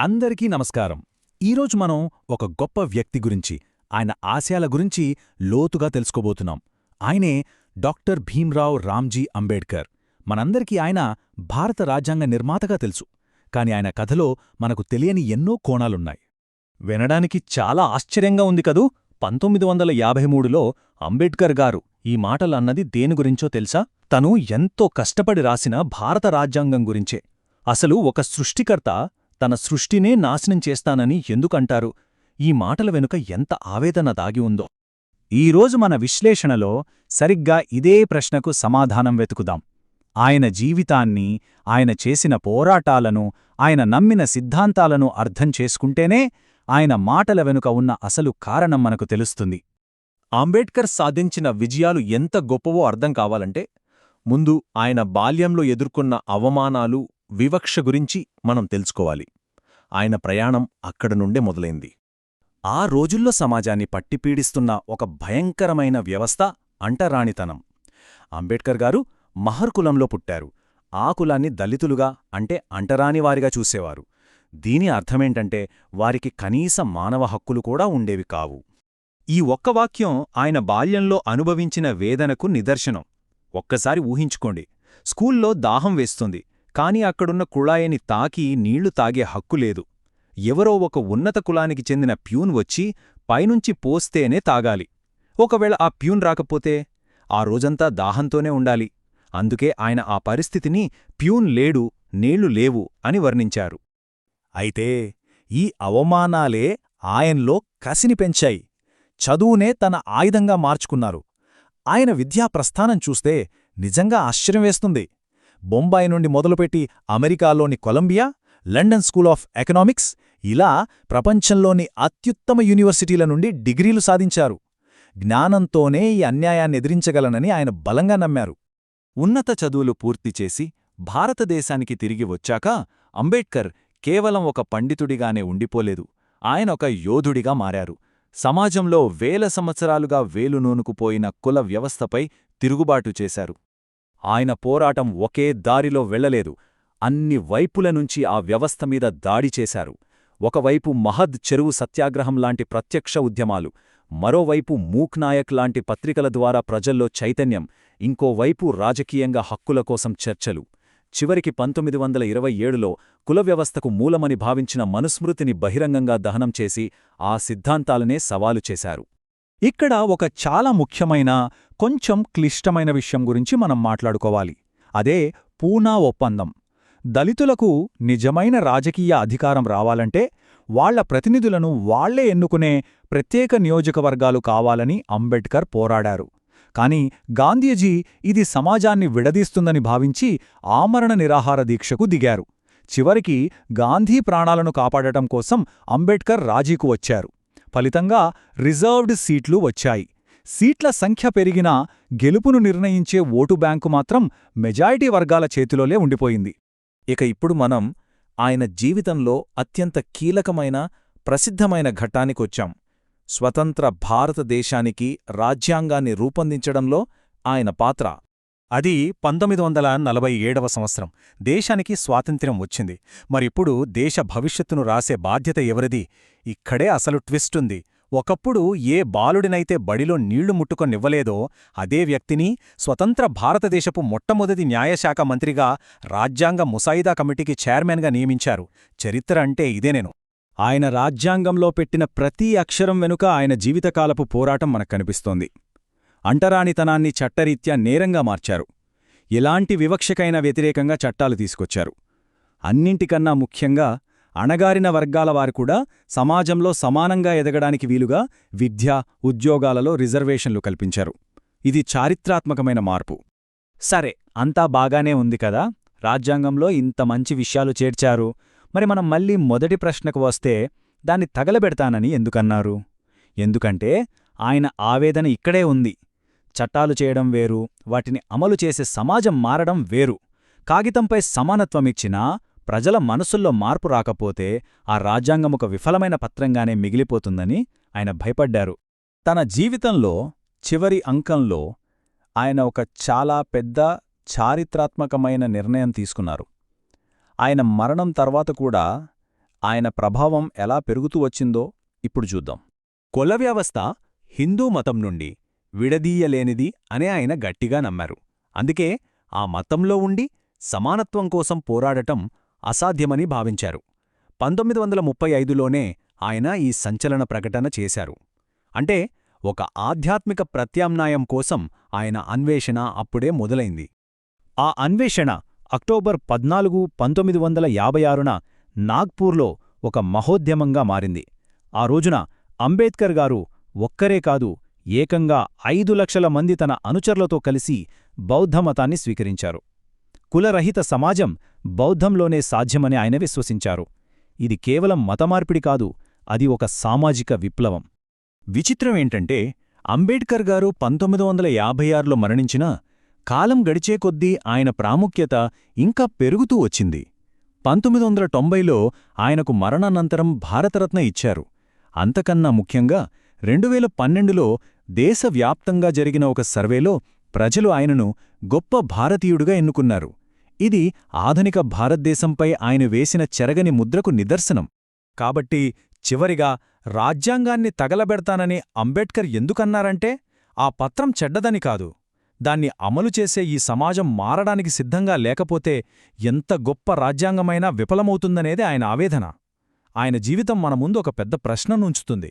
అందరికీ నమస్కారం. ఈరోజు మనం ఒక గొప్ప వ్యక్తి గురించి, ఆయన ఆశయాల గురించి లోతుగా తెలుసుకోబోతున్నాం. ఆయనే డాక్టర్ భీమ్రావ్ రామ్జీ అంబేడ్కర్. మనందరికీ ఆయన భారత రాజ్యాంగ నిర్మాతగా తెలుసు. కాని ఆయన కథలో మనకు తెలియని ఎన్నో కోణాలున్నాయి. వినడానికి చాలా ఆశ్చర్యంగా ఉంది కదూ. 1953లో అంబేడ్కర్ గారు ఈ మాటలన్నది దేని గురించో తెలుసా? తను ఎంతో కష్టపడి రాసిన భారత రాజ్యాంగం గురించే. అసలు ఒక సృష్టికర్త తన సృష్టినే నాశనం చేస్తానని ఎందుకంటారు? ఈ మాటల వెనుక ఎంత ఆవేదన దాగి ఉందో. ఈరోజు మన విశ్లేషణలో సరిగ్గా ఇదే ప్రశ్నకు సమాధానం వెతుకుదాం. ఆయన జీవితాన్ని, ఆయన చేసిన పోరాటాలను, ఆయన నమ్మిన సిద్ధాంతాలను అర్థం చేసుకుంటేనే ఆయన మాటల వెనుక ఉన్న అసలు కారణం మనకు తెలుస్తుంది. అంబేడ్కర్ సాధించిన విజయాలు ఎంత గొప్పవో అర్థం కావాలంటే ముందు ఆయన బాల్యంలో ఎదుర్కొన్న అవమానాలు, వివక్ష గురించి మనం తెలుసుకోవాలి. ఆయన ప్రయాణం అక్కడ నుండే మొదలైంది. ఆ రోజుల్లో సమాజాన్ని పట్టిపీడిస్తున్న ఒక భయంకరమైన వ్యవస్థ అంటరానితనం. అంబేడ్కర్ గారు మహర్ కులంలో పుట్టారు. ఆ కులాన్ని దళితులుగా, అంటే అంటరానివారిగా చూసేవారు. దీని అర్థమేంటంటే వారికి కనీస మానవ హక్కులు కూడా ఉండేవి కావు. ఈ ఒక్క వాక్యం ఆయన బాల్యంలో అనుభవించిన వేదనకు నిదర్శనం. ఒక్కసారి ఊహించుకోండి. స్కూల్లో దాహం వేస్తుంది, కాని అక్కడున్న కుళాయిని తాకి నీళ్లు తాగే హక్కు లేదు. ఎవరో ఒక ఉన్నత కులానికి చెందిన ప్యూన్ వచ్చి పైనుంచి పోస్తేనే తాగాలి. ఒకవేళ ఆ ప్యూన్ రాకపోతే ఆ రోజంతా దాహంతోనే ఉండాలి. అందుకే ఆయన ఆ పరిస్థితిని ప్యూన్ లేడు, నీళ్లు లేవు అని వర్ణించారు. అయితే ఈ అవమానాలే ఆయన్లో కసిని పెంచాయి. చదువునే తన ఆయుధంగా మార్చుకున్నారు. ఆయన విద్యా ప్రస్థానం చూస్తే నిజంగా ఆశ్చర్యం వేస్తుంది. బొంబాయి నుండి మొదలుపెట్టి అమెరికాలోని Columbia, London School of Economics, ఇలా ప్రపంచంలోని అత్యుత్తమ యూనివర్సిటీల నుండి డిగ్రీలు సాధించారు. జ్ఞానంతోనే ఈ అన్యాయాన్ని ఎదిరించగలనని ఆయన బలంగా నమ్మారు. ఉన్నత చదువులు పూర్తిచేసి భారతదేశానికి తిరిగి వచ్చాక అంబేడ్కర్ కేవలం ఒక పండితుడిగానే ఉండిపోలేదు. ఆయన ఒక యోధుడిగా మారారు. సమాజంలో వేల సంవత్సరాలుగా వేలునూనుకుపోయిన కుల వ్యవస్థపై తిరుగుబాటు చేశారు. ఆయన పోరాటం ఒకే దారిలో వెళ్లలేదు. అన్ని వైపుల నుంచి ఆ వ్యవస్థ మీద దాడి చేశారు. ఒకవైపు మహద్ చెరువు సత్యాగ్రహం లాంటి ప్రత్యక్ష ఉద్యమాలు, మరోవైపు మూక్ నాయక్ లాంటి పత్రికల ద్వారా ప్రజల్లో చైతన్యం, ఇంకోవైపు రాజకీయంగా హక్కుల కోసం చర్చలు. చివరికి 1927లో కులవ్యవస్థకు మూలమని భావించిన మనుస్మృతిని బహిరంగంగా దహనం చేసి ఆ సిద్ధాంతాలనే సవాలు చేశారు. ఇక్కడ ఒక చాలా ముఖ్యమైన, కొంచెం క్లిష్టమైన విషయం గురించి మనం మాట్లాడుకోవాలి. అదే పూనా ఒప్పందం. దళితులకు నిజమైన రాజకీయ అధికారం రావాలంటే వాళ్ల ప్రతినిధులను వాళ్లే ఎన్నుకునే ప్రత్యేక నియోజకవర్గాలు కావాలని అంబేడ్కర్ పోరాడారు. కాని గాంధీజీ ఇది సమాజాన్ని విడదీస్తుందని భావించి ఆమరణ నిరాహార దీక్షకు దిగారు. చివరికి గాంధీ ప్రాణాలను కాపాడటం కోసం అంబేడ్కర్ రాజీకు వచ్చారు. ఫలితంగా రిజర్వ్డ్ సీట్లు వచ్చాయి. సీట్ల సంఖ్య పెరిగినా గెలుపును నిర్ణయించే ఓటు బ్యాంకు మాత్రం మెజారిటీ వర్గాల చేతిలోనే ఉండిపోయింది. ఇక ఇప్పుడు మనం ఆయన జీవితంలో అత్యంత కీలకమైన, ప్రసిద్ధమైన ఘట్టానికొచ్చాం. స్వతంత్ర భారతదేశానికి రాజ్యాంగాన్ని రూపొందించడంలో ఆయన పాత్ర. అది 1947వ సంవత్సరం. దేశానికి స్వాతంత్ర్యం వచ్చింది. మరిప్పుడు దేశ భవిష్యత్తును రాసే బాధ్యత ఎవరిది? ఇక్కడే అసలు ట్విస్టుంది. ఒకప్పుడు ఏ బాలుడినైతే బడిలో నీళ్లు ముట్టుకొనివ్వలేదో అదే వ్యక్తిని స్వతంత్ర భారతదేశపు మొట్టమొదటి న్యాయశాఖ మంత్రిగా రాజ్యాంగ ముసాయిదా కమిటీకి చైర్మన్గా నియమించారు. చరిత్ర అంటే ఇదేనేను. ఆయన రాజ్యాంగంలో పెట్టిన ప్రతి అక్షరం వెనుక ఆయన జీవితకాలపు పోరాటం మనకు కనిపిస్తోంది. అంటరానితనాన్ని చట్టరీత్యా నేరంగా మార్చారు. ఎలాంటి వివక్షకైనా వ్యతిరేకంగా చట్టాలు తీసుకొచ్చారు. అన్నింటికన్నా ముఖ్యంగా అణగారిన వర్గాల వారుకూడా సమాజంలో సమానంగా ఎదగడానికి వీలుగా విద్య, ఉద్యోగాలలో రిజర్వేషన్లు కల్పించారు. ఇది చారిత్రాత్మకమైన మార్పు. సరే, అంతా బాగానే ఉంది కదా. రాజ్యాంగంలో ఇంత మంచి విషయాలు చేర్చారు. మరి మనం మళ్ళీ మొదటి ప్రశ్నకు వస్తే, దాన్ని తగలబెడతానని ఎందుకన్నారు? ఎందుకంటే ఆయన ఆవేదన ఇక్కడే ఉంది. చట్టాలు చేయడం వేరు, వాటిని అమలు చేసే సమాజం మారడం వేరు. కాగితంపై సమానత్వమిచ్చినా ప్రజల మనసుల్లో మార్పు రాకపోతే ఆ రాజ్యాంగమొక విఫలమైన పత్రంగానే మిగిలిపోతుందని ఆయన భయపడ్డారు. తన జీవితంలో చివరి అంకంలో ఆయన ఒక చాలా పెద్ద చారిత్రాత్మకమైన నిర్ణయం తీసుకున్నారు. ఆయన మరణం తర్వాత కూడా ఆయన ప్రభావం ఎలా పెరుగుతూ వచ్చిందో ఇప్పుడు చూద్దాం. కుల వ్యవస్థ హిందూ మతం నుండి విడదీయలేనిది అనే ఆయన గట్టిగా నమ్మారు. అందుకే ఆ మతంలో ఉండి సమానత్వం కోసం పోరాడటం అసాధ్యమని భావించారు. 1935లోనే ఆయన ఈ సంచలన ప్రకటన చేశారు. అంటే ఒక ఆధ్యాత్మిక ప్రత్యామ్నాయం కోసం ఆయన అన్వేషణ అప్పుడే మొదలైంది. ఆ అన్వేషణ అక్టోబర్ 14, 1956న నాగ్పూర్లో ఒక మహోద్యమంగా మారింది. ఆ రోజున అంబేద్కర్ గారు ఒక్కరే కాదు, ఏకంగా 5 లక్షల మంది తన అనుచరులతో కలిసి బౌద్ధమతాన్ని స్వీకరించారు. కులరహిత సమాజం బౌద్ధంలోనే సాధ్యమని ఆయన విశ్వసించారు. ఇది కేవలం మతమార్పిడి కాదు, అది ఒక సామాజిక విప్లవం. విచిత్రమేంటంటే అంబేడ్కర్ గారు 1956లో మరణించినా కాలం గడిచే కొద్దీ ఆయన ప్రాముఖ్యత ఇంకా పెరుగుతూ వచ్చింది. 1990లో ఆయనకు మరణానంతరం భారతరత్న ఇచ్చారు. అంతకన్నా ముఖ్యంగా 2012లో దేశవ్యాప్తంగా జరిగిన ఒక సర్వేలో ప్రజలు ఆయనను గొప్ప భారతీయుడుగా ఎన్నుకున్నారు. ఇది ఆధునిక భారతదేశంపై ఆయన వేసిన చెరగని ముద్రకు నిదర్శనం. కాబట్టి చివరిగా రాజ్యాంగాన్ని తగలబెడతానని అంబేడ్కర్ ఎందుకన్నారంటే ఆ పత్రం చెడ్డదని కాదు, దాన్ని అమలు చేసే ఈ సమాజం మారడానికి సిద్ధంగా లేకపోతే ఎంత గొప్ప రాజ్యాంగమైనా విఫలమవుతుందనేదే ఆయన ఆవేదన. ఆయన జీవితం మన ముందు ఒక పెద్ద ప్రశ్ననుంచుతుంది.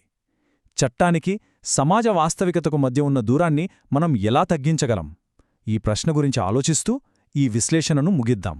చట్టానికి, సమాజ వాస్తవికతకు మధ్య ఉన్న దూరాన్ని మనం ఎలా తగ్గించగలం? ఈ ప్రశ్న గురించి ఆలోచిస్తూ ఈ విశ్లేషణను ముగిద్దాం.